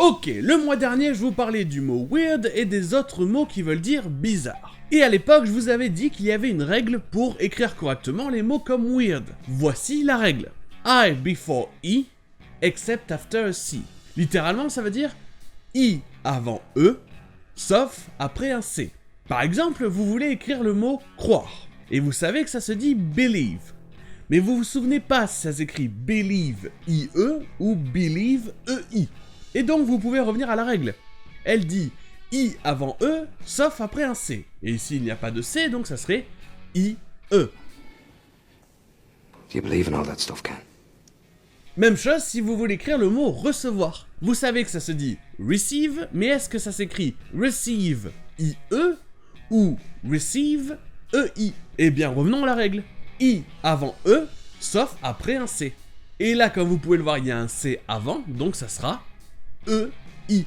Ok, le mois dernier je vous parlais du mot weird et des autres mots qui veulent dire bizarre. Et à l'époque je vous avais dit qu'il y avait une règle pour écrire correctement les mots comme weird. Voici la règle. I before E, except after C. Littéralement ça veut dire I avant E, sauf après un C. Par exemple, vous voulez écrire le mot croire, et vous savez que ça se dit believe. Mais vous vous souvenez pas si ça s'écrit believe IE ou believe EI. Et donc vous pouvez revenir à la règle. Elle dit I avant E, sauf après un C. Et ici il n'y a pas de C, donc ça serait IE. Do you believe in all that stuff, Ken? Même chose si vous voulez écrire le mot recevoir. Vous savez que ça se dit receive, mais est-ce que ça s'écrit receive IE ou receive EI? Eh bien revenons à la règle. I avant E, sauf après un C. Et là, comme vous pouvez le voir, il y a un C avant, donc ça sera EI.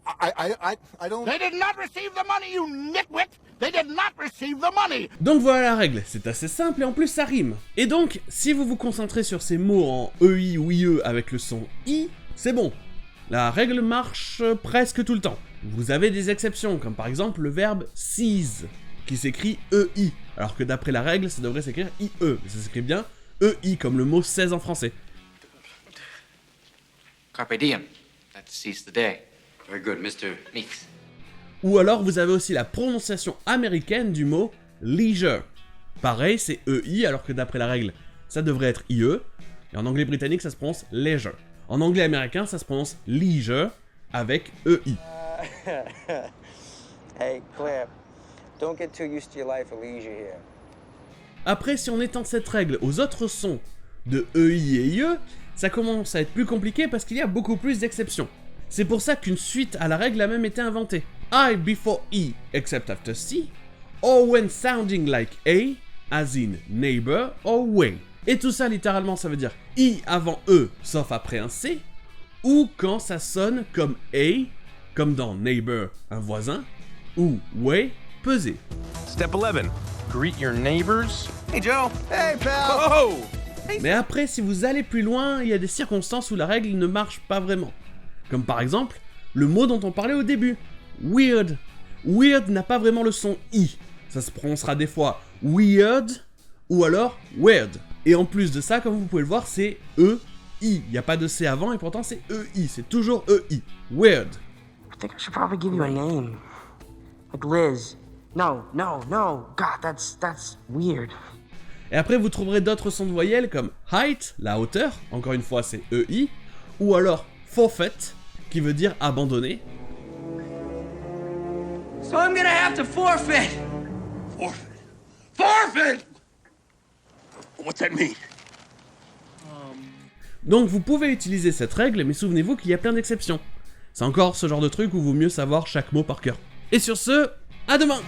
I don't... They did not receive the money, you nitwit! They did not receive the money! Donc voilà la règle, c'est assez simple et en plus ça rime. Et donc, si vous vous concentrez sur ces mots en EI ou IE avec le son I, c'est bon. La règle marche presque tout le temps. Vous avez des exceptions, comme par exemple le verbe seize, qui s'écrit EI, alors que d'après la règle, ça devrait s'écrire IE, mais ça s'écrit bien EI, comme le mot 16 en français. Carpe diem. Let's seize the day. Very good, Mr. Meeks. Ou alors vous avez aussi la prononciation américaine du mot leisure. Pareil, c'est EI, alors que d'après la règle, ça devrait être IE, et en anglais britannique, ça se prononce leisure. En anglais américain, ça se prononce leisure, avec EI. Hey, Claire, don't get too used to your life of leisure here. Après, si on étend cette règle aux autres sons de EI et IE, ça commence à être plus compliqué parce qu'il y a beaucoup plus d'exceptions. C'est pour ça qu'une suite à la règle a même été inventée. I before E, except after C, or when sounding like A, as in neighbor or way. Et tout ça, littéralement, ça veut dire I avant E, sauf après un C, ou quand ça sonne comme A, comme dans neighbor, un voisin, ou way, peser. Step 11. Greet your neighbors. Hey, Joe! Hey, pal! Oh! Mais après, si vous allez plus loin, il y a des circonstances où la règle ne marche pas vraiment. Comme par exemple, le mot dont on parlait au début, weird. Weird n'a pas vraiment le son I. Ça se prononcera des fois weird ou alors weird. Et en plus de ça, comme vous pouvez le voir, c'est EI. Il n'y a pas de C avant et pourtant c'est EI. C'est toujours EI. Weird. I think I should probably give you a name. Like Liz. No. God, that's weird. Et après, vous trouverez d'autres sons de voyelles comme height, la hauteur, encore une fois c'est EI, ou alors forfeit, qui veut dire abandonner. So I'm gonna have to forfeit. Forfeit! Forfeit! What's that mean? Donc vous pouvez utiliser cette règle, mais souvenez-vous qu'il y a plein d'exceptions. C'est encore ce genre de truc où vaut mieux savoir chaque mot par cœur. Et sur ce, à demain!